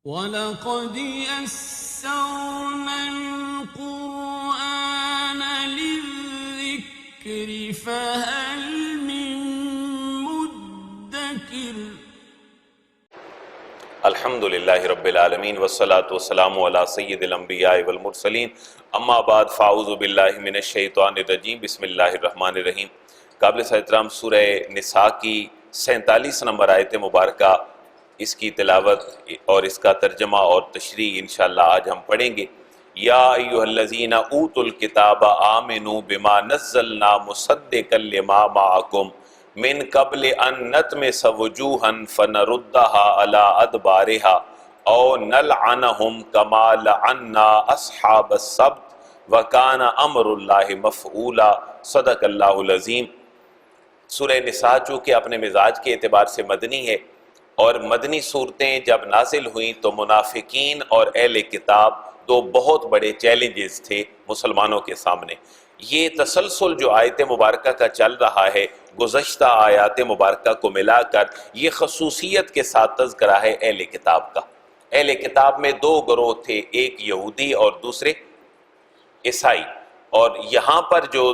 وَلَقَدْ يَسَّرْنَا الْقُرْآنَ لِلذِّكْرِ فَهَلْ مِن مُّدَّكِرٍ۔ الحمد للہ رب العالمین والصلاة والسلام علی سید الانبیاء والمرسلین، اما بعد فاعوذ باللہ من الشیطان الرجیم، بسم اللہ الرحمن الرحیم۔ قابل احترام سورہ نساء کی 47 نمبر آیت مبارکہ، اس کی تلاوت اور اس کا ترجمہ اور تشریح انشاءاللہ آج ہم پڑھیں گے۔ یا ایھا الذین اوتوا الکتاب آمنوا بما نزلنا مصدقا لما معکم من قبل ان نطمس وجوہا فنردها على ادبارها او نلعنهم كما لعنا اصحاب السبت وكان امر اللہ مفعولا۔ صدق اللہ العظیم۔ سورہ نساء چونکہ اپنے مزاج کے اعتبار سے مدنی ہے، اور مدنی صورتیں جب نازل ہوئیں تو منافقین اور اہل کتاب دو بہت بڑے چیلنجز تھے مسلمانوں کے سامنے۔ یہ تسلسل جو آیت مبارکہ کا چل رہا ہے گزشتہ آیات مبارکہ کو ملا کر، یہ خصوصیت کے ساتھ تذکرہ ہے اہل کتاب کا۔ اہل کتاب میں دو گروہ تھے، ایک یہودی اور دوسرے عیسائی، اور یہاں پر جو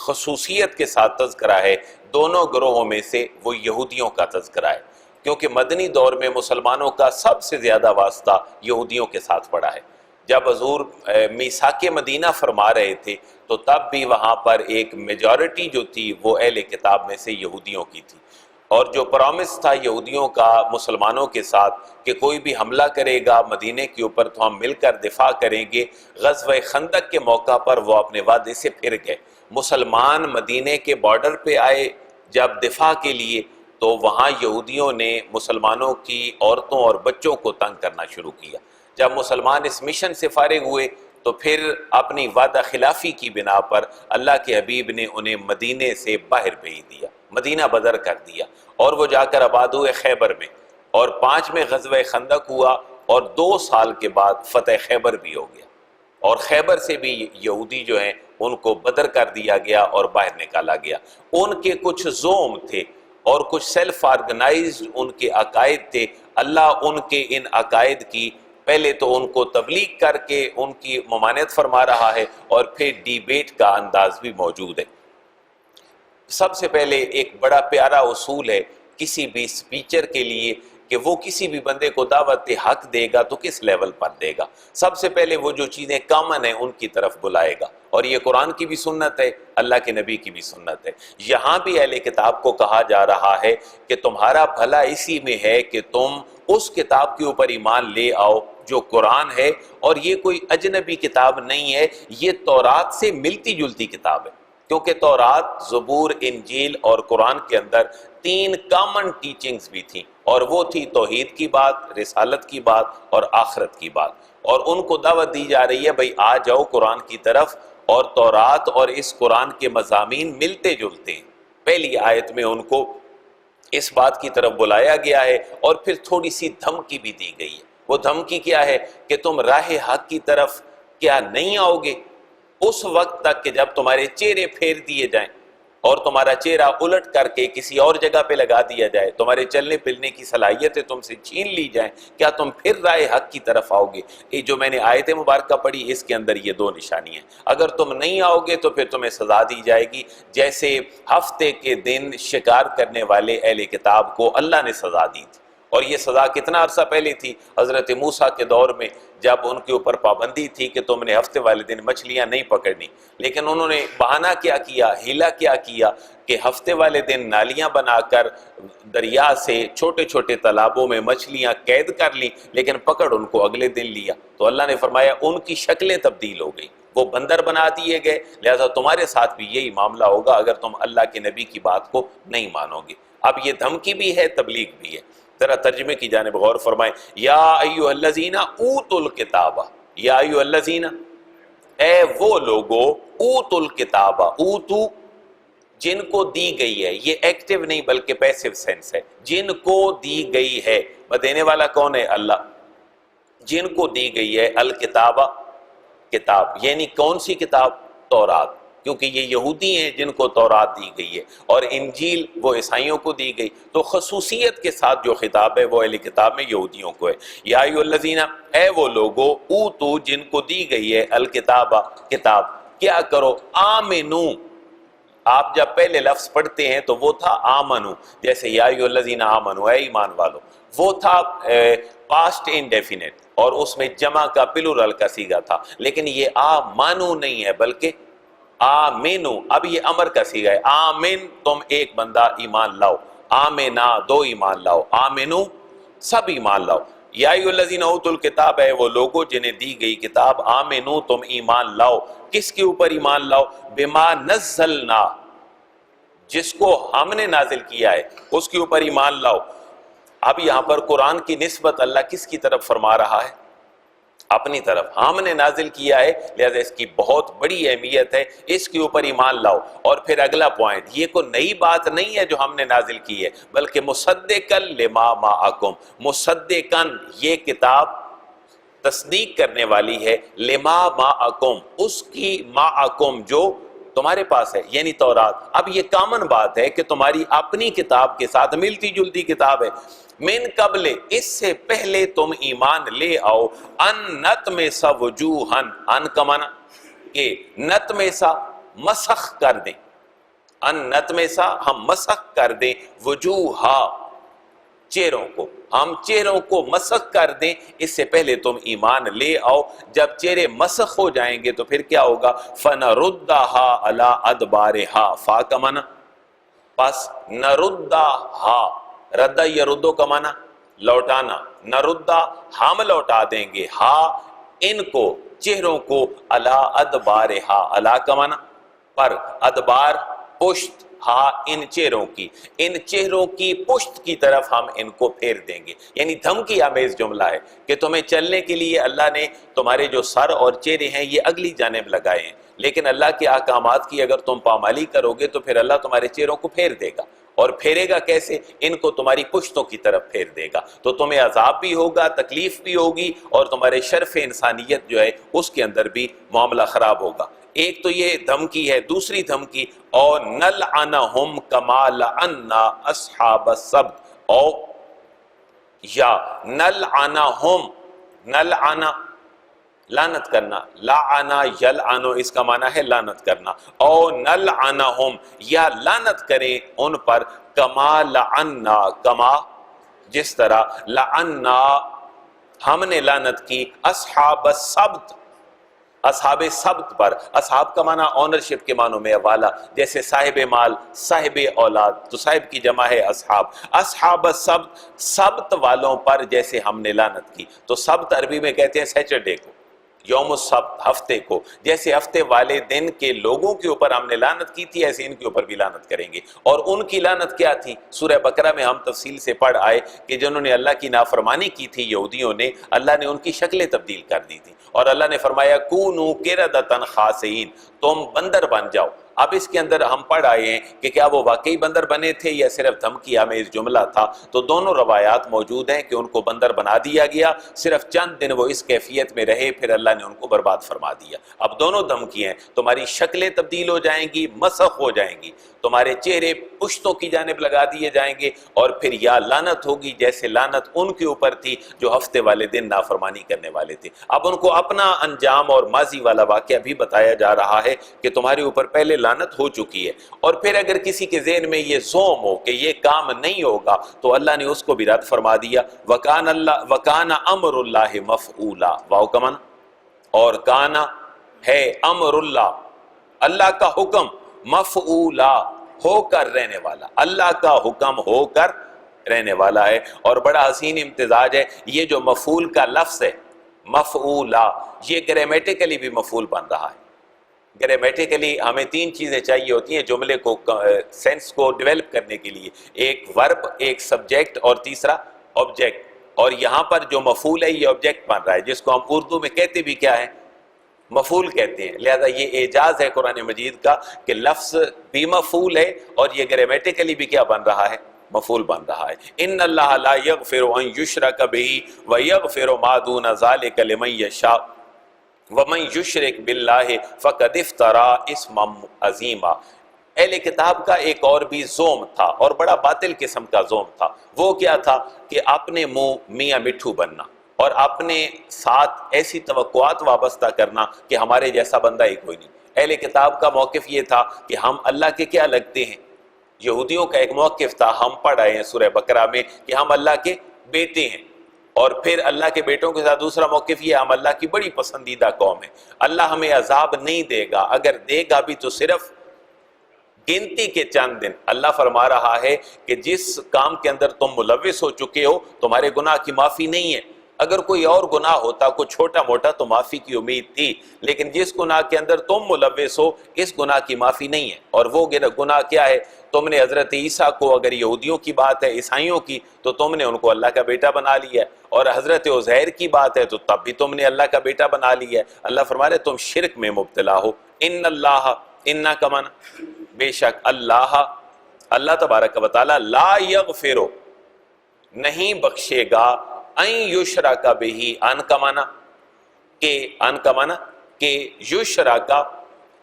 خصوصیت کے ساتھ تذکرہ ہے دونوں گروہوں میں سے وہ یہودیوں کا تذکرہ ہے، کیونکہ مدنی دور میں مسلمانوں کا سب سے زیادہ واسطہ یہودیوں کے ساتھ پڑا ہے۔ جب حضور میثاق مدینہ فرما رہے تھے تو تب بھی وہاں پر ایک میجورٹی جو تھی وہ اہل کتاب میں سے یہودیوں کی تھی، اور جو پرامس تھا یہودیوں کا مسلمانوں کے ساتھ کہ کوئی بھی حملہ کرے گا مدینے کے اوپر تو ہم مل کر دفاع کریں گے، غزوہ خندق کے موقع پر وہ اپنے وعدے سے پھر گئے۔ مسلمان مدینے کے بارڈر پہ آئے جب دفاع کے لیے، تو وہاں یہودیوں نے مسلمانوں کی عورتوں اور بچوں کو تنگ کرنا شروع کیا۔ جب مسلمان اس مشن سے فارغ ہوئے تو پھر اپنی وعدہ خلافی کی بنا پر اللہ کے حبیب نے انہیں مدینے سے باہر بھیج دیا، مدینہ بدر کر دیا، اور وہ جا کر آباد ہوئے خیبر میں، اور 5 میں غزوہ خندق ہوا، اور 2 سال کے بعد فتح خیبر بھی ہو گیا، اور خیبر سے بھی یہودی جو ہیں ان کو بدر کر دیا گیا اور باہر نکالا گیا۔ ان کے کچھ زوم تھے اور کچھ سیلف آرگنائزڈ ان کے عقائد تھے، اللہ ان کے ان عقائد کی پہلے تو ان کو تبلیغ کر کے ان کی ممانعت فرما رہا ہے، اور پھر ڈیبیٹ کا انداز بھی موجود ہے۔ سب سے پہلے ایک بڑا پیارا اصول ہے کسی بھی سپیچر کے لیے کہ وہ کسی بھی بندے کو دعوت حق دے گا تو کس لیول پر دے گا۔ سب سے پہلے وہ جو چیزیں کامن ہیں ان کی طرف بلائے گا، اور یہ قرآن کی بھی سنت ہے، اللہ کے نبی کی بھی سنت ہے۔ یہاں بھی اہل کتاب کو کہا جا رہا ہے کہ تمہارا بھلا اسی میں ہے کہ تم اس کتاب کے اوپر ایمان لے آؤ جو قرآن ہے، اور یہ کوئی اجنبی کتاب نہیں ہے، یہ تورات سے ملتی جلتی کتاب ہے، کیونکہ تورات، زبور، انجیل اور قرآن کے اندر 3 کامن ٹیچنگز بھی تھیں، اور وہ تھی توحید کی بات، رسالت کی بات اور آخرت کی بات، اور ان کو دعوت دی جا رہی ہے بھئی آ جاؤ قرآن کی طرف، اور تورات اور اس قرآن کے مضامین ملتے جلتے ہیں۔ پہلی آیت میں ان کو اس بات کی طرف بلایا گیا ہے، اور پھر تھوڑی سی دھمکی بھی دی گئی ہے۔ وہ دھمکی کیا ہے کہ تم راہ حق کی طرف کیا نہیں آؤ گے اس وقت تک کہ جب تمہارے چہرے پھیر دیے جائیں اور تمہارا چہرہ الٹ کر کے کسی اور جگہ پہ لگا دیا جائے، تمہارے چلنے پھرنے کی صلاحیتیں تم سے چھین لی جائیں، کیا تم پھر راہ حق کی طرف آؤ گے؟ یہ جو میں نے آیت مبارکہ پڑھی اس کے اندر یہ 2 نشانی ہیں۔ اگر تم نہیں آؤ گے تو پھر تمہیں سزا دی جائے گی، جیسے ہفتے کے دن شکار کرنے والے اہل کتاب کو اللہ نے سزا دی تھی، اور یہ سزا کتنا عرصہ پہلے تھی؟ حضرت موسیٰ کے دور میں، جب ان کے اوپر پابندی تھی کہ تم نے ہفتے والے دن مچھلیاں نہیں پکڑنی، لیکن انہوں نے بہانہ کیا کیا، ہیلا کیا کیا کہ ہفتے والے دن نالیاں بنا کر دریا سے چھوٹے چھوٹے تالابوں میں مچھلیاں قید کر لیں، لیکن پکڑ ان کو اگلے دن لیا۔ تو اللہ نے فرمایا ان کی شکلیں تبدیل ہو گئی، وہ بندر بنا دیے گئے، لہذا تمہارے ساتھ بھی یہی معاملہ ہوگا اگر تم اللہ کے نبی کی بات کو نہیں مانو گے۔ اب یہ دھمکی بھی ہے، تبلیغ بھی ہے۔ ذرا ترجمے کی جانب غور فرمائیں۔ یا ایھا الذین اوتوا الکتاب، یا ایھا الذین، اے وہ لوگو، اوتوا الکتاب، اوتو جن کو دی گئی ہے، یہ ایکٹیو نہیں بلکہ پیسیو سینس ہے، جن کو دی گئی ہے، دینے والا کون ہے؟ اللہ۔ جن کو دی گئی ہے الکتاب، کتاب، یعنی کون سی کتاب؟ تورات۔ کیونکہ یہ یہودی ہیں جن کو تورات دی گئی ہے اور انجیل وہ عیسائیوں کو دی گئی، تو خصوصیت کے ساتھ جو خطاب ہے وہ اہل کتاب میں یہودیوں کو ہے۔ یا ایھا الذین، اے وہ لوگو، اوتو جن کو دی گئی ہے الکتاب کتاب، کیا کرو، آمنو، آپ جب پہلے لفظ پڑھتے ہیں تو وہ تھا آمنو، جیسے یا ایھا الذین آمنو، اے ایمان والو، وہ تھا پاسٹ انڈیفینٹ اور اس میں جمع کا پلورل کا صیغہ تھا، لیکن یہ آمنو نہیں ہے بلکہ آمنو، اب یہ امر کا صیغہ ہے، آمن تم ایک بندہ ایمان لاؤ، آمنا دو ایمان لاؤ، آمنو سب ایمان لاؤ۔ یا ایھا الذین اوتوا الکتاب، ہے وہ لوگوں جنہیں دی گئی کتاب، آمنو تم ایمان لاؤ، کس کے اوپر ایمان لاؤ؟ بما نزلنا، جس کو ہم نے نازل کیا ہے اس کے اوپر ایمان لاؤ۔ اب یہاں پر قرآن کی نسبت اللہ کس کی طرف فرما رہا ہے؟ اپنی طرف، ہم نے نازل کیا ہے لہذا اس کی بہت بڑی اہمیت ہے، اس کے اوپر ایمان لاؤ۔ اور پھر اگلا پوائنٹ، یہ کوئی نئی بات نہیں ہے جو ہم نے نازل کی ہے، بلکہ مصدقاً لما معکم، مصدقاً یہ کتاب تصدیق کرنے والی ہے، لما معکم اس کی، معکم جو تمہارے پاس ہے، یعنی تورات۔ اب یہ کامن بات ہے کہ تمہاری اپنی کتاب کے ساتھ ملتی جلتی کتاب ہے، من قبل اس سے پہلے تم ایمان لے آؤ، ان نطمس وجوہن، ان کا معنی کہ نطمسا مسخ کر دیں، ان نطمسا ہم مسخ کر دیں، وجوہا چہروں کو، ہم چہروں کو مسخ کر دیں، اس سے پہلے تم ایمان لے آؤ۔ جب چہرے مسخ ہو جائیں گے تو پھر کیا ہوگا؟ فَنَرُدَّهَا عَلَىٰ أَدْبَارِهَا، فا کا معنی، پس نَرُدَّهَا، ردہ یردو کا معنی لوٹانا، نردہ ہم لوٹا دیں گے، ہا ان کو، چہروں کو، علی ادبارہا، علی کا معنی پر، ادبار پشت، ہا ان چہروں کی، ان چہروں کی پشت کی طرف ہم ان کو پھیر دیں گے۔ یعنی دھمکی آمیز جملہ ہے کہ تمہیں چلنے کے لیے اللہ نے تمہارے جو سر اور چہرے ہیں یہ اگلی جانب لگائے ہیں، لیکن اللہ کے احکامات کی اگر تم پامالی کرو گے تو پھر اللہ تمہارے چہروں کو پھیر دے گا، اور پھیرے گا کیسے؟ ان کو تمہاری پشتوں کی طرف پھیر دے گا، تو تمہیں عذاب بھی ہوگا، تکلیف بھی ہوگی، اور تمہارے شرف انسانیت جو ہے اس کے اندر بھی معاملہ خراب ہوگا۔ ایک تو یہ دھمکی ہے، دوسری دھمکی اور نلعنہم کما لعنا اصحاب السبت، او یا نلعنہم، نلعنا لعنت کرنا، لعنا یلعنو اس کا معنی ہے لعنت کرنا، او نلعنہم یا لعنت کریں ان پر، کما لعنا، کما جس طرح، لعنا ہم نے لعنت کی، اصحاب السبت، اصحاب سبت پر، اصحاب کا معنی اونرشپ کے معنوں میں والا، جیسے صاحب مال، صاحب اولاد، تو صاحب کی جمع ہے اصحاب، اصحاب السبت، سبت والوں پر جیسے ہم نے لعنت کی۔ تو سبت عربی میں کہتے ہیں سیٹرڈے کو، یوم السبت ہفتے کو، جیسے ہفتے والے دن کے لوگوں کے اوپر ہم نے لعنت کی تھی ایسے ان کے اوپر بھی لعنت کریں گے۔ اور ان کی لعنت کیا تھی؟ سورہ بقرہ میں ہم تفصیل سے پڑھ آئے کہ جنہوں نے اللہ کی نافرمانی کی تھی یہودیوں نے، اللہ نے ان کی شکلیں تبدیل کر دی تھی، اور اللہ نے فرمایا کونوا قردۃ خاسئین، تم بندر بن جاؤ۔ اب اس کے اندر ہم پڑھ آئے ہیں کہ کیا وہ واقعی بندر بنے تھے یا صرف دھمکی آمیز جملہ تھا، تو دونوں روایات موجود ہیں کہ ان کو بندر بنا دیا گیا، صرف چند دن وہ اس کیفیت میں رہے، پھر اللہ نے ان کو برباد فرما دیا۔ اب دونوں دھمکی ہیں، تمہاری شکلیں تبدیل ہو جائیں گی، مسخ ہو جائیں گی، تمہارے چہرے پشتوں کی جانب لگا دیے جائیں گے، اور پھر یا لعنت ہوگی جیسے لعنت ان کے اوپر تھی جو ہفتے والے دن نافرمانی کرنے والے تھے۔ اب ان کو اپنا انجام اور ماضی والا واقعہ بھی بتایا جا رہا ہے کہ تمہارے اوپر پہلے لعنت ہو چکی ہے، اور پھر اگر کسی کے ذہن میں یہ زوم ہو کہ یہ کام نہیں ہوگا تو اللہ نے اس کو بھی رد فرما دیا۔ وَكَانَ أَمْرُ اللَّهِ مَفْعُولًا، واو کا معنی، اور کانا ہے امر اللہ، اللہ کا حکم، مفعولا ہو کر رہنے والا، اللہ کا حکم ہو کر رہنے والا ہے۔ اور بڑا حسین امتزاج ہے، یہ جو مفعول کا لفظ ہے مفعولا، یہ گرامیٹیکلی بھی مفعول بن رہا ہے۔ گرامیٹیکلی ہمیں تین چیزیں چاہیے ہوتی ہیں جملے کو، سینس کو ڈیولپ کرنے کے لیے، ایک ورب، ایک سبجیکٹ، اور تیسرا آبجیکٹ۔ اور یہاں پر جو مفعول ہے یہ آبجیکٹ بن رہا ہے، جس کو ہم اردو میں کہتے بھی کیا ہے؟ مفعول کہتے ہیں۔ لہذا یہ اعجاز ہے قرآن مجید کا کہ لفظ بھی مفعول ہے اور یہ گرامیٹیکلی بھی کیا بن رہا ہے؟ مفعول بن رہا ہے۔ ان اللہ لا یغفر ان یشرک بہ ویغفر ما دون ذلک لمن یشاء وَمَن يُشْرِكْ بِاللَّهِ فَقَدِ افْتَرَىٰ اِثْمًا عَظِیمًا۔ اہل کتاب کا ایک اور بھی زوم تھا اور بڑا باطل قسم کا زوم تھا۔ وہ کیا تھا کہ اپنے منہ میاں مٹھو بننا اور اپنے ساتھ ایسی توقعات وابستہ کرنا کہ ہمارے جیسا بندہ ہی کوئی نہیں۔ اہل کتاب کا موقف یہ تھا کہ ہم اللہ کے کیا لگتے ہیں۔ یہودیوں کا ایک موقف تھا، ہم پڑھ رہے ہیں سورہ بقرہ میں، کہ ہم اللہ کے بیٹے ہیں، اور پھر اللہ کے بیٹوں کے ساتھ دوسرا موقف یہ، ہم اللہ کی بڑی پسندیدہ قوم ہے، اللہ ہمیں عذاب نہیں دے گا، اگر دے گا بھی تو صرف گنتی کے چند دن۔ اللہ فرما رہا ہے کہ جس کام کے اندر تم ملوث ہو چکے ہو تمہارے گناہ کی معافی نہیں ہے۔ اگر کوئی اور گناہ ہوتا، کوئی چھوٹا موٹا، تو معافی کی امید تھی، لیکن جس گناہ کے اندر تم ملوث ہو اس گناہ کی معافی نہیں ہے۔ اور وہ گناہ کیا ہے؟ تم نے حضرت عیسیٰ کو، اگر یہودیوں کی بات ہے، عیسائیوں کی، تو تم نے ان کو اللہ کا بیٹا بنا لیا ہے، اور حضرت عزیر کی بات ہے تو تب بھی تم نے اللہ کا بیٹا بنا لیا ہے۔ اللہ فرما رہے تم شرک میں مبتلا ہو۔ ان اللہ، انا کا معنی بے شک اللہ تبارک و تعالی لا یغفر، نہیں بخشے گا، ان یشرک بہ، ان کا معنی کہ یشرک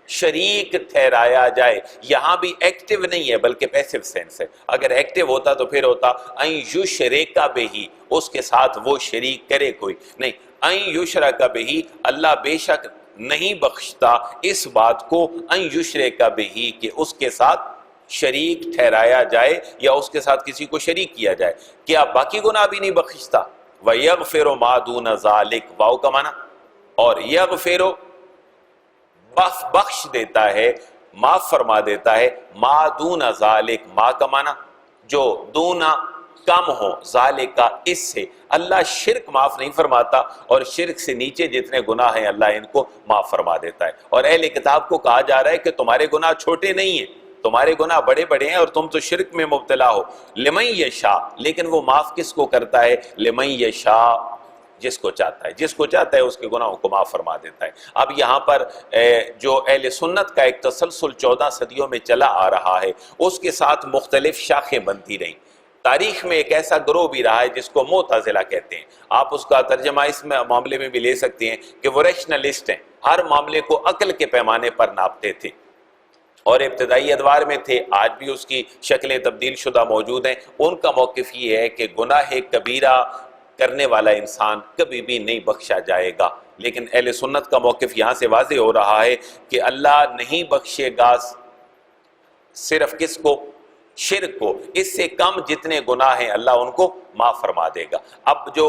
شریک ٹھہرایا جائے۔ یہاں بھی ایکٹیو نہیں ہے بلکہ پیسو سینس ہے، اگر ایکٹیو ہوتا تو پھر ہوتا ان یشرک بہ، اس کے ساتھ وہ شریک کرے کوئی نہیں۔ ان یشرک بہ، اللہ بے شک نہیں بخشتا اس بات کو، ان یشرک بہ، کہ اس کے ساتھ شریک ٹھہرایا جائے یا اس کے ساتھ کسی کو شریک کیا جائے۔ کیا باقی گناہ بھی نہیں بخشتا؟ وَيَغْفِرُ مَا دُونَ ذَلِكَ، واو کا معنی، اور یغفر بخش دیتا ہے، معاف فرما دیتا ہے، ما دون ذالک، ما کا معنی جو دونا کم ہو، ذالک اس سے، اللہ شرک معاف نہیں فرماتا، اور شرک سے نیچے جتنے گناہ ہیں اللہ ان کو معاف فرما دیتا ہے۔ اور اہل کتاب کو کہا جا رہا ہے کہ تمہارے گناہ چھوٹے نہیں ہیں، تمہارے گناہ بڑے بڑے ہیں اور تم تو شرک میں مبتلا ہو۔ لمن یشاء، لیکن وہ معاف کس کو کرتا ہے؟ لمن یشاء، جس کو چاہتا ہے، جس کو چاہتا ہے اس کے گناہوں کو معاف فرما دیتا ہے۔ اب یہاں پر جو اہل سنت کا ایک تسلسل 14 صدیوں میں چلا آ رہا ہے، اس کے ساتھ مختلف شاخیں بنتی رہیں۔ تاریخ میں ایک ایسا گروہ بھی رہا ہے جس کو معتزلہ کہتے ہیں، آپ اس کا ترجمہ اس معاملے میں بھی لے سکتے ہیں کہ وہ ریشنلسٹ ہیں، ہر معاملے کو عقل کے پیمانے پر ناپتے تھے، اور ابتدائی ادوار میں تھے، آج بھی اس کی شکلیں تبدیل شدہ موجود ہیں۔ ان کا موقف یہ ہے کہ گناہ کبیرہ کرنے والا انسان کبھی بھی نہیں بخشا جائے گا، لیکن اہل سنت کا موقف یہاں سے واضح ہو رہا ہے کہ اللہ نہیں بخشے گا صرف کس کو؟ شرک کو، اس سے کم جتنے گناہ ہیں اللہ ان کو معاف فرما دے گا۔ اب جو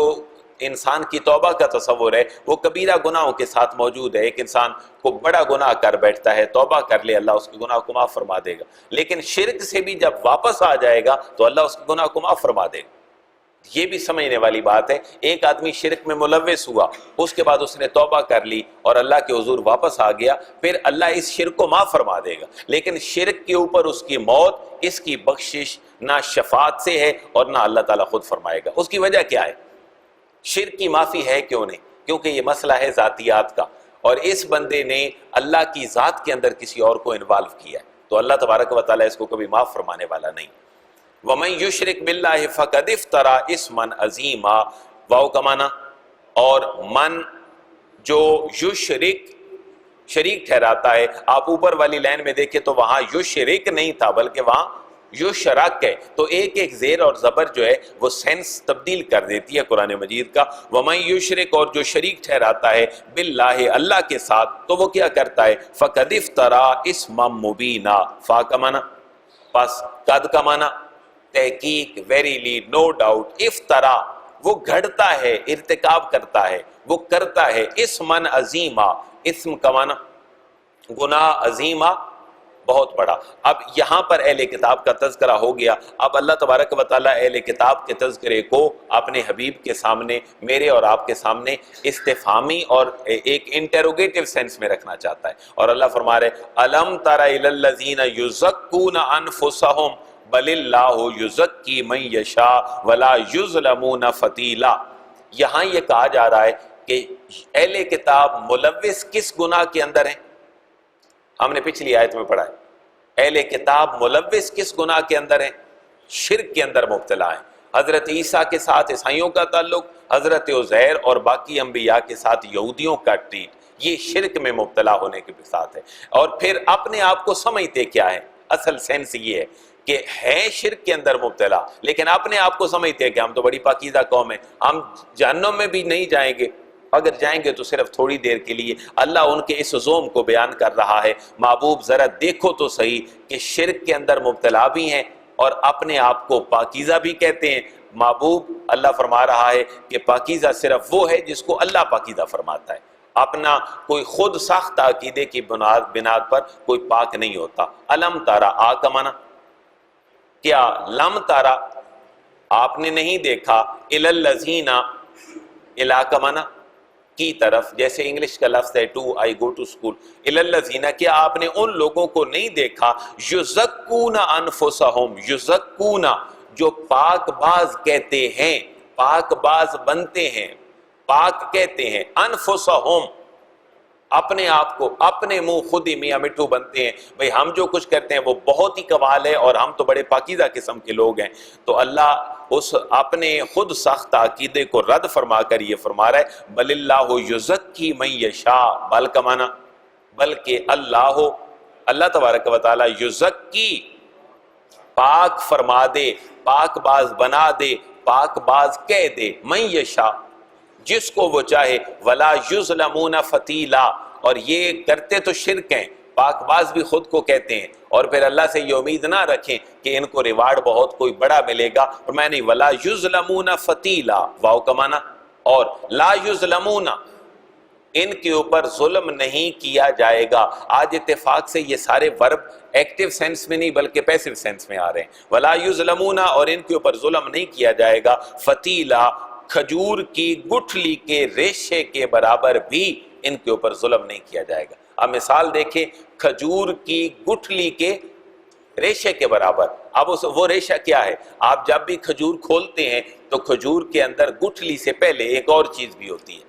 انسان کی توبہ کا تصور ہے وہ کبیرہ گناہوں کے ساتھ موجود ہے، ایک انسان کو بڑا گناہ کر بیٹھتا ہے، توبہ کر لے، اللہ اس کے گناہ کو معاف فرما دے گا، لیکن شرک سے بھی جب واپس آ جائے گا تو اللہ اس کے گناہ کو معاف فرما دے گا۔ یہ بھی سمجھنے والی بات ہے، ایک آدمی شرک میں ملوث ہوا، اس کے بعد اس نے توبہ کر لی اور اللہ کے حضور واپس آ گیا، پھر اللہ اس شرک کو معاف فرما دے گا، لیکن شرک کے اوپر اس کی موت، اس کی بخشش نہ شفاعت سے ہے اور نہ اللہ تعالیٰ خود فرمائے گا۔ اس کی وجہ کیا ہے؟ شرک کی معافی ہے کیوں نہیں؟ کیونکہ یہ مسئلہ ہے ذاتیات کا، اور اس بندے نے اللہ کی ذات کے اندر کسی اور کو انوالو کیا ہے، تو اللہ تبارک و تعالیٰ اس کو کبھی معاف فرمانے والا نہیں۔ وَمَن يُشْرِكْ بِاللَّهِ فَقَدِ افْتَرَىٰ اِثْمًا عَظِیمًا، واو کا معنی، اور من جو یشرک شریک ٹھہراتا ہے، آپ اوپر والی لائن میں دیکھیں تو وہاں یشرک نہیں تھا بلکہ وہاں یشرک ہے، تو ایک ایک زیر اور زبر جو ہے وہ سینس تبدیل کر دیتی ہے قرآن مجید کا۔ وَمَن يُشْرِكْ، اور جو شریک ٹھہراتا ہے، باللہ اللہ کے ساتھ، تو وہ کیا کرتا ہے؟ فَقَدِ افْتَرَىٰ اِثْمًا مُبِینًا، فا کا معنی، پس قد کا معنی تحقیق، ویریلی، نو ڈاؤٹ، افطرا وہ گھڑتا ہے، ارتکاب کرتا ہے، وہ کرتا ہے، اسمن عظیمہ، اسم کا معنی گناہ، عظیمہ بہت بڑا۔ اب یہاں پر اہل کتاب کا تذکرہ ہو گیا، اب اللہ تبارک و تعالیٰ اہل کتاب کے تذکرے کو اپنے حبیب کے سامنے، میرے اور آپ کے سامنے استفہامی اور ایک انٹروگیٹو سینس میں رکھنا چاہتا ہے، اور اللہ فرما رہے الم تر الی الذین یزکون انفسہم بل اللہ یزکی من یشاء ولا یظلمون فتیلا۔ یہاں یہ کہا جا رہا ہے کہ اہل کتاب ملوث کس گناہ کے اندر ہیں؟ ہم نے پچھلی آیت میں پڑھا ہے، اہل کتاب ملوث کس گناہ کے اندر ہیں؟ شرک کے اندر مبتلا ہیں۔ حضرت عیسیٰ کے ساتھ عیسائیوں کا تعلق، حضرت عزیر اور باقی انبیاء کے ساتھ یہودیوں کا ٹریٹ، یہ شرک میں مبتلا ہونے کے ساتھ ہے۔ اور پھر اپنے آپ کو سمجھتے کیا ہے، اصل سینس یہ ہے کہ ہے شرک کے اندر مبتلا، لیکن اپنے آپ کو سمجھتے ہیں کہ ہم تو بڑی پاکیزہ قوم ہے، ہم جہنم میں بھی نہیں جائیں گے، اگر جائیں گے تو صرف تھوڑی دیر کے لیے۔ اللہ ان کے اس زوم کو بیان کر رہا ہے، محبوب ذرا دیکھو تو صحیح کہ شرک کے اندر مبتلا بھی ہیں اور اپنے آپ کو پاکیزہ بھی کہتے ہیں۔ محبوب اللہ فرما رہا ہے کہ پاکیزہ صرف وہ ہے جس کو اللہ پاکیزہ فرماتا ہے، اپنا کوئی خود ساختہ عقیدے کی بنیاد پر کوئی پاک نہیں ہوتا۔ علم تارا آ کا معنی کیا، لم تارا آپ نے نہیں دیکھا، الالذین الا کا معنی کی طرف، جیسے انگلش کا لفظ ہے to I go to school, Aladdin کیا آپ نے ان لوگوں کو نہیں دیکھا، یزکون انفسہم، یزکون جو پاک باز کہتے ہیں، پاک باز بنتے ہیں، پاک کہتے ہیں، انفسہم اپنے آپ کو، اپنے منہ خود ہی میاں مٹھو بنتے ہیں، بھئی ہم جو کچھ کرتے ہیں وہ بہت ہی کمال ہے اور ہم تو بڑے پاکیزہ قسم کے لوگ ہیں۔ تو اللہ اس اپنے خود ساختہ عقیدے کو رد فرما کر یہ فرما رہا ہے بل اللہ یزکی من یشاء، بل کا معنی بلکہ اللہ تبارک و تعالی یزکی پاک فرما دے، پاک باز بنا دے، پاک باز کہہ دے، من یشاء جس کو وہ چاہے، ولا یظلمون فتیلا، اور یہ کرتے تو شرک ہیں، پاک باز بھی خود کو کہتے ہیں، اور پھر اللہ سے یہ امید نہ رکھیں کہ ان کو ریوارڈ بہت کوئی بڑا ملے گا، اور میں نہیں، ولا یظلمون فتیلا، واو کا معنی، اور لا یظلمون ان کے اوپر ظلم نہیں کیا جائے گا۔ آج اتفاق سے یہ سارے ورب ایکٹیو سینس میں نہیں بلکہ پیسو سینس میں آ رہے ہیں، ولا یظلمون اور ان کے اوپر ظلم نہیں کیا جائے گا، فتیلا کھجور کی گٹھلی کے ریشے کے برابر بھی ان کے اوپر ظلم نہیں کیا جائے گا۔ اب مثال دیکھیں، کھجور کی گٹھلی کے ریشے کے برابر، اب وہ ریشہ کیا ہے؟ آپ جب بھی کھجور کھولتے ہیں تو کھجور کے اندر گٹھلی سے پہلے ایک اور چیز بھی ہوتی ہے،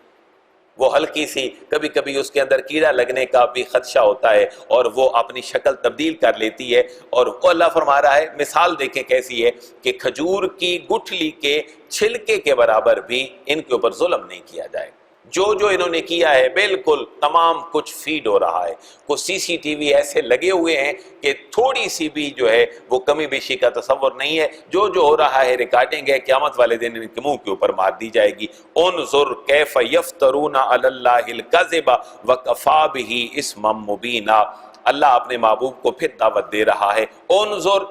وہ ہلکی سی، کبھی کبھی اس کے اندر کیڑا لگنے کا بھی خدشہ ہوتا ہے اور وہ اپنی شکل تبدیل کر لیتی ہے، اور وہ اللہ فرما رہا ہے مثال دیکھیں کیسی ہے کہ کھجور کی گٹھلی کے چھلکے کے برابر بھی ان کے اوپر ظلم نہیں کیا جائے۔ جو انہوں نے کیا ہے بالکل تمام کچھ فیڈ ہو رہا ہے، کچھ سی سی ٹی وی ایسے لگے ہوئے ہیں کہ تھوڑی سی بھی جو ہے وہ کمی بیشی کا تصور نہیں ہے، جو ہو رہا ہے ریکارڈنگ ہے، قیامت والے دن ان کے منہ کے اوپر مار دی جائے گی۔ انظر کیف یفترون علی اللہ الکذب وکفی بہ اثما مبینا، اللہ اپنے محبوب کو پھر دعوت دے رہا ہے، انظر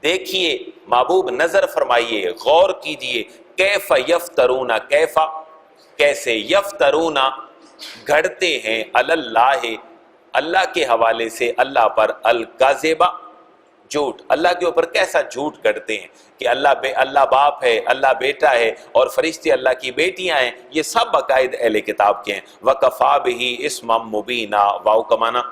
دیکھیے، محبوب نظر فرمائیے، غور کیجئے، کیف یفترون کیف کیسے، یفترون گھڑتے ہیں، اللہ اللہ کے حوالے سے اللہ پر، الکذب جھوٹ، اللہ کے اوپر کیسا جھوٹ گھڑتے ہیں کہ اللہ باپ ہے، اللہ بیٹا ہے اور فرشتے اللہ کی بیٹیاں ہیں، یہ سب عقائد اہل کتاب کے ہیں۔ وَكَفَى بِهِ اسْمًا مُبِينًا، واو کا معنی،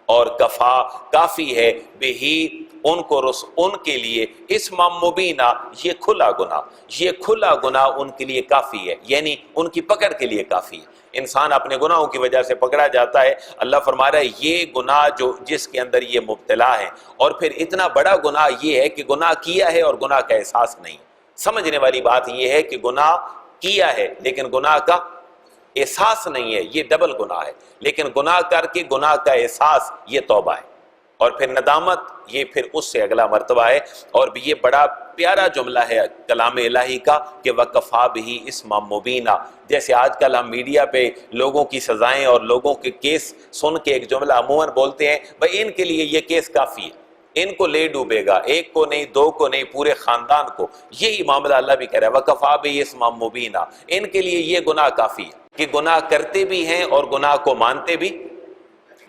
اور کفا کافی ہے، بہی ان کو ان کے لیے، اسم مبینہ یہ کھلا گناہ، یہ کھلا گناہ ان کے لیے کافی ہے، یعنی ان کی پکڑ کے لیے کافی ہے۔ انسان اپنے گناہوں کی وجہ سے پکڑا جاتا ہے، اللہ فرما رہا ہے یہ گناہ جس کے اندر یہ مبتلا ہے، اور پھر اتنا بڑا گناہ یہ ہے کہ گناہ کیا ہے اور گناہ کا احساس نہیں۔ سمجھنے والی بات یہ ہے کہ گناہ کیا ہے لیکن گناہ کا احساس نہیں ہے، یہ ڈبل گناہ ہے، لیکن گناہ کر کے گناہ کا احساس یہ توبہ ہے، اور پھر ندامت یہ پھر اس سے اگلا مرتبہ ہے۔ اور یہ بڑا پیارا جملہ ہے کلام الہی کا کہ وَكَفَى بِهِ اسْمًا مُبِينًا، جیسے آج کل ہم میڈیا پہ لوگوں کی سزائیں اور لوگوں کے کیس سن کے ایک جملہ عموماً بولتے ہیں بھئی ان کے لیے یہ کیس کافی ہے، ان کو لے ڈوبے گا، ایک کو نہیں، دو کو نہیں، پورے خاندان کو۔ یہی معاملہ اللہ بھی کہہ رہا ہے وَكَفَى بِهِ اسْمًا مُبِينًا، ان کے لیے یہ گناہ کافی ہے کہ گناہ کرتے بھی ہیں اور گناہ کو مانتے بھی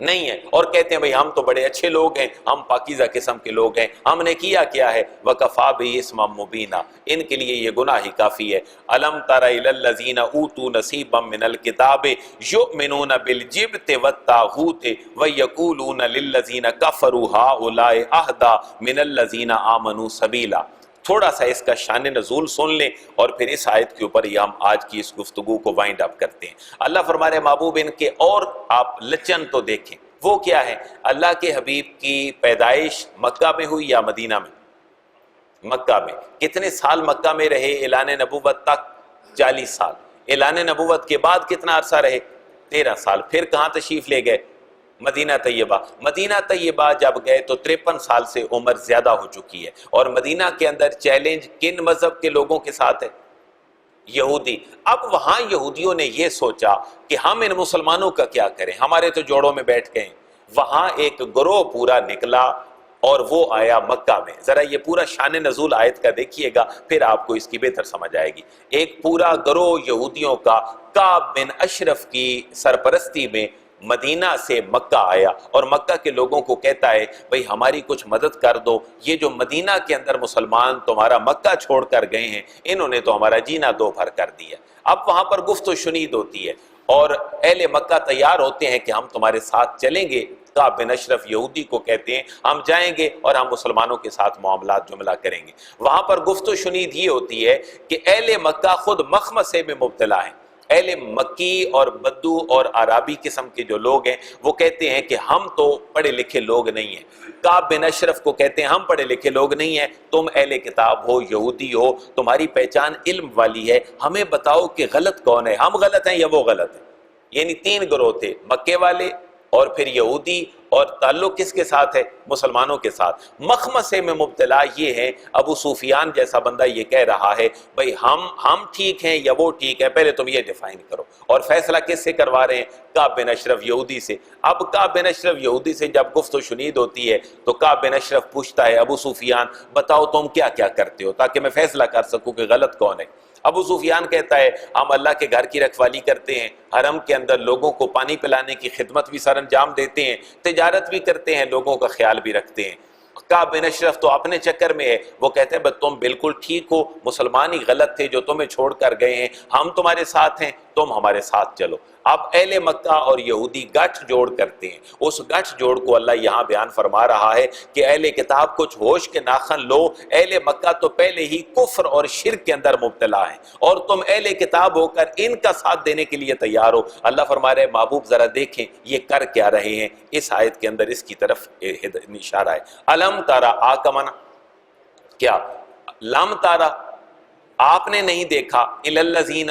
نہیں ہیں، اور کہتے ہیں بھئی ہم تو بڑے اچھے لوگ ہیں، ہم پاکیزہ قسم کے لوگ ہیں، ہم نے کیا ہے، وَكَفَى بِهِ اسْمًا مُبِينًا، ان کے لیے یہ گناہ ہی کافی ہے۔ أَلَمْ تَرَ إِلَى الَّذِينَ أُوتُوا نَصِيبًا مِنَ الْكِتَابِ يُؤْمِنُونَ بِالْجِبْتِ وَالطَّاغُوتِ وَيَقُولُونَ لِلَّذِينَ كَفَرُوا هَؤُلَاءِ أَهْدَىٰ مِنَ الَّذِينَ آمَنُوا سَبِيلًا۔ تھوڑا سا اس کا شان نزول سن لیں اور پھر اس آیت کے اوپر ہی ہم آج کی اس گفتگو کو وائنڈ اپ کرتے ہیں۔ اللہ فرما رہے محبوب ان کے اور آپ لچن تو دیکھیں، وہ کیا ہے؟ اللہ کے حبیب کی پیدائش مکہ میں ہوئی یا مدینہ میں؟ مکہ میں۔ کتنے سال مکہ میں رہے اعلان نبوت تک؟ 40 سال۔ اعلان نبوت کے بعد کتنا عرصہ رہے؟ 13 سال. پھر کہاں تشریف لے گئے؟ مدینہ طیبہ. مدینہ طیبہ جب گئے تو 53 سال سے عمر زیادہ ہو چکی ہے. اور مدینہ کے اندر چیلنج کن مذہب کے لوگوں کے ساتھ ہے؟ یہودی. اب وہاں یہودیوں نے یہ سوچا کہ ہم ان مسلمانوں کا کیا کریں، ہمارے تو جوڑوں میں بیٹھ گئے. وہاں ایک گروہ پورا نکلا اور وہ آیا مکہ میں. ذرا یہ پورا شان نزول آیت کا دیکھیے گا، پھر آپ کو اس کی بہتر سمجھ آئے گی. ایک پورا گروہ یہودیوں کا کعب بن اشرف کی سرپرستی میں مدینہ سے مکہ آیا اور مکہ کے لوگوں کو کہتا ہے بھئی ہماری کچھ مدد کر دو، یہ جو مدینہ کے اندر مسلمان تمہارا مکہ چھوڑ کر گئے ہیں انہوں نے تو ہمارا جینا دو بھر کر دیا. اب وہاں پر گفت و شنید ہوتی ہے اور اہل مکہ تیار ہوتے ہیں کہ ہم تمہارے ساتھ چلیں گے. کعب بن اشرف یہودی کو کہتے ہیں ہم جائیں گے اور ہم مسلمانوں کے ساتھ معاملات جملہ کریں گے. وہاں پر گفت و شنید یہ ہوتی ہے کہ اہل مکہ خود مخمصے میں مبتلا ہیں. اہل مکی اور بدو اور عرابی قسم کے جو لوگ ہیں وہ کہتے ہیں کہ ہم تو پڑھے لکھے لوگ نہیں ہیں. کعب بن اشرف کو کہتے ہیں ہم پڑھے لکھے لوگ نہیں ہیں، تم اہل کتاب ہو، یہودی ہو، تمہاری پہچان علم والی ہے، ہمیں بتاؤ کہ غلط کون ہے، ہم غلط ہیں یا وہ غلط ہیں. یعنی 3 گروہ تھے، مکے والے اور پھر یہودی، اور تعلق کس کے ساتھ ہے؟ مسلمانوں کے ساتھ. مخمصے میں مبتلا یہ ہے. ابو سفیان جیسا بندہ یہ کہہ رہا ہے بھئی ہم ٹھیک ہیں یا وہ ٹھیک ہے، پہلے تم یہ ڈیفائن کرو. اور فیصلہ کس سے کروا رہے ہیں؟ کعب بن اشرف یہودی سے. اب کعب بن اشرف یہودی سے جب گفت و شنید ہوتی ہے تو کعب بن اشرف پوچھتا ہے ابو سفیان بتاؤ تم کیا کیا کرتے ہو تاکہ میں فیصلہ کر سکوں کہ غلط کون ہے. ابو سفیان کہتا ہے ہم اللہ کے گھر کی رکھوالی کرتے ہیں، حرم کے اندر لوگوں کو پانی پلانے کی خدمت بھی سر انجام دیتے ہیں، تجارت بھی کرتے ہیں، لوگوں کا خیال بھی رکھتے ہیں. کعب بن اشرف تو اپنے چکر میں ہے، وہ کہتے ہیں بس تم بالکل ٹھیک ہو، مسلمان ہی غلط تھے جو تمہیں چھوڑ کر گئے ہیں، ہم تمہارے ساتھ ہیں، تم ہمارے ساتھ چلو. اب اہل مکہ اور یہودی گٹھ جوڑ کرتے ہیں. اس گٹھ جوڑ کو اللہ یہاں بیان فرما رہا ہے کہ اہل کتاب کچھ ہوش کے ناخن لو، اہل مکہ تو پہلے ہی کفر اور شرک کے اندر مبتلا ہیں اور تم اہل کتاب ہو کر ان کا ساتھ دینے کے لیے تیار ہو. اللہ فرما رہے محبوب ذرا دیکھیں یہ کر کیا رہے ہیں. اس آیت کے اندر اس کی طرف اشارہ ہے. علم تارا آکمنا، کیا لم تارا آپ نے نہیں دیکھا، الالذین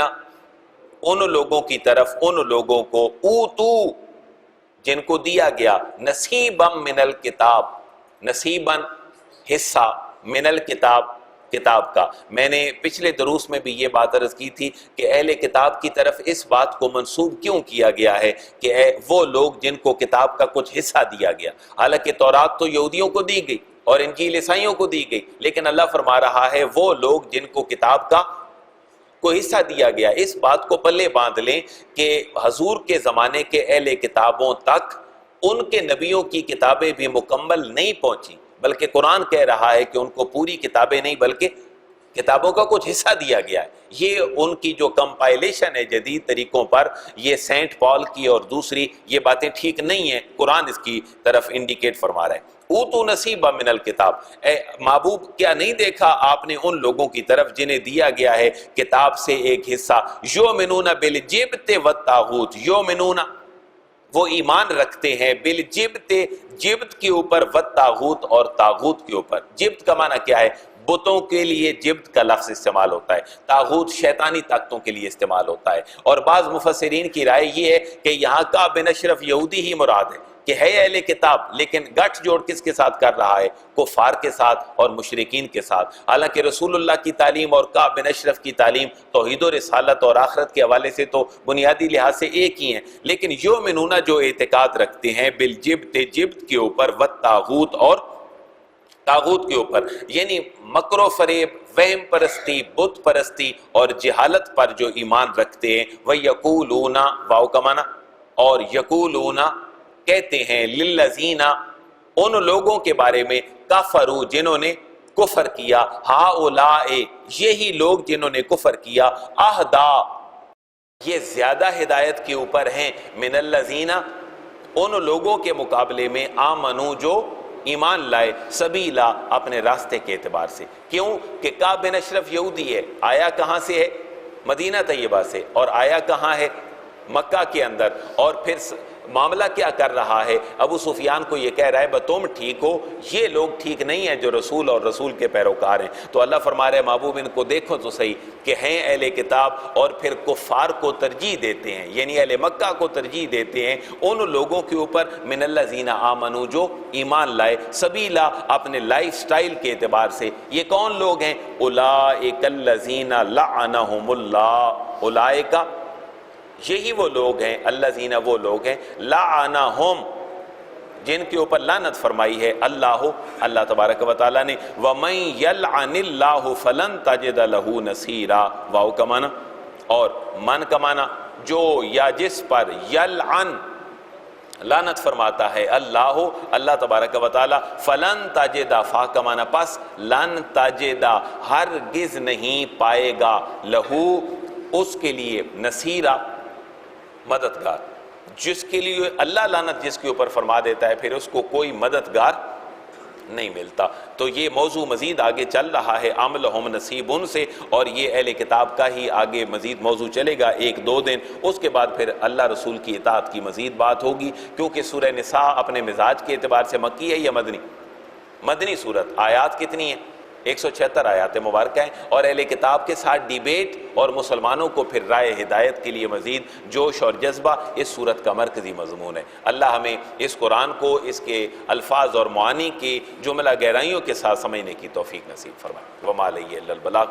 ان لوگوں کی طرف، ان لوگوں کو اوتو جن کو دیا گیا نصیبا من الکتاب، نصیبا حصہ، من الکتاب کتاب کا. میں نے پچھلے دروس میں بھی یہ بات عرض کی تھی کہ اہل کتاب کی طرف اس بات کو منسوب کیوں کیا گیا ہے کہ وہ لوگ جن کو کتاب کا کچھ حصہ دیا گیا. حالانکہ تورات تو یہودیوں کو دی گئی اور انجیل عیسائیوں کو دی گئی، لیکن اللہ فرما رہا ہے وہ لوگ جن کو کتاب کا کوئی حصہ دیا گیا. اس بات کو پلے باندھ لیں کہ حضور کے زمانے کے اہل کتابوں تک ان کے نبیوں کی کتابیں بھی مکمل نہیں پہنچی، بلکہ قرآن کہہ رہا ہے کہ ان کو پوری کتابیں نہیں بلکہ کتابوں کا کچھ حصہ دیا گیا ہے. یہ ان کی جو کمپائلیشن ہے جدید طریقوں پر، یہ سینٹ پال کی اور دوسری یہ باتیں ٹھیک نہیں ہیں. قرآن اس کی طرف انڈیکیٹ فرما رہا ہے. اوتو نصیبا من الکتاب، اے محبوب کیا نہیں دیکھا آپ نے ان لوگوں کی طرف جنہیں دیا گیا ہے کتاب سے ایک حصہ. یؤمنون بالجبت والطاغوت، یؤمنون وہ ایمان رکھتے ہیں بالجبت، جبت کے اوپر، والطاغوت اور طاغوت کے اوپر. جبت کا معنی کیا ہے؟ بتوں کے لیے جبت کا لفظ استعمال ہوتا ہے، طاغوت شیطانی طاقتوں کے لیے استعمال ہوتا ہے. اور بعض مفسرین کی رائے یہ ہے کہ یہاں کعب بن اشرف یہودی ہی مراد ہے کہ ہے اہل کتاب، لیکن گٹھ جوڑ کس کے ساتھ کر رہا ہے؟ کفار کے ساتھ اور مشرکین کے ساتھ. حالانکہ رسول اللہ کی تعلیم اور کعب بن اشرف کی تعلیم توحید و رسالت اور آخرت کے حوالے سے تو بنیادی لحاظ سے ایک ہی ہیں، لیکن یؤمنون جو اعتقاد رکھتے ہیں بالجبت، جبت کے اوپر، والطاغوت اور طاغوت کے اوپر، یعنی مکر و فریب، وہم پرستی، بت پرستی اور جہالت پر جو ایمان رکھتے ہیں. وَيَقُولُونَ واو کا معنی، اور یقولون کہتے ہیں، للذین ان لوگوں کے بارے میں، کفروا جنہوں نے کفر کیا، ہؤلاء یہی لوگ جنہوں نے کفر کیا، اہدا یہ زیادہ ہدایت کے اوپر ہیں، من الذین ان لوگوں کے مقابلے میں، آمنو جو ایمان لائے، سبیلا اپنے راستے کے اعتبار سے. کیوں کہ کعب بن اشرف یہودی ہے، آیا کہاں سے ہے؟ مدینہ طیبہ سے، اور آیا کہاں ہے؟ مکہ کے اندر. اور پھر معاملہ کیا کر رہا ہے؟ ابو سفیان کو یہ کہہ رہا ہے تم ٹھیک ہو، یہ لوگ ٹھیک نہیں ہیں جو رسول اور رسول کے پیروکار ہیں۔ تو اللہ فرما رہے محبوب ان کو دیکھو تو صحیح کہ ہیں اہل کتاب اور پھر کفار کو ترجیح دیتے ہیں، یعنی اہل مکہ کو ترجیح دیتے ہیں ان لوگوں کے اوپر من الذین آمنوا جو ایمان لائے، سبیلا اپنے لائف سٹائل کے اعتبار سے۔ یہ کون لوگ ہیں؟ اولئک الذین لعنہم اللہ، اولئک یہی وہ لوگ ہیں، الذین وہ لوگ ہیں لعنہم جن کے اوپر لعنت فرمائی ہے اللہ تبارک و تعالیٰ نے۔ وَمَن يَلْعَنِ اللَّهُ فَلَن تَجِدَ لَهُ نَصِيرًا، واو کا معنی اور من کا معنی جو یا جس پر یلعن لعنت فرماتا ہے اللہ تبارک و تعالیٰ، فلن تجد فا کا معنی پس لن تجد ہرگز نہیں پائے گا لہو اس کے لیے نصیرہ مددگار، جس کے لیے اللہ لعنت جس کے اوپر فرما دیتا ہے پھر اس کو کوئی مددگار نہیں ملتا۔ تو یہ موضوع مزید آگے چل رہا ہے عملہم نصیبن سے، اور یہ اہل کتاب کا ہی آگے مزید موضوع چلے گا 1-2 دن، اس کے بعد پھر اللہ رسول کی اطاعت کی مزید بات ہوگی، کیونکہ سورہ نساء اپنے مزاج کے اعتبار سے مکی ہے یا مدنی صورت۔ آیات کتنی ہیں؟ 176 آیات مبارکہ ہیں، اور اہل کتاب کے ساتھ ڈیبیٹ اور مسلمانوں کو پھر رائے ہدایت کے لیے مزید جوش اور جذبہ اس صورت کا مرکزی مضمون ہے۔ اللہ ہمیں اس قرآن کو اس کے الفاظ اور معانی کی جملہ گہرائیوں کے ساتھ سمجھنے کی توفیق نصیب فرمائے۔ وما علیہ الا البلاغ۔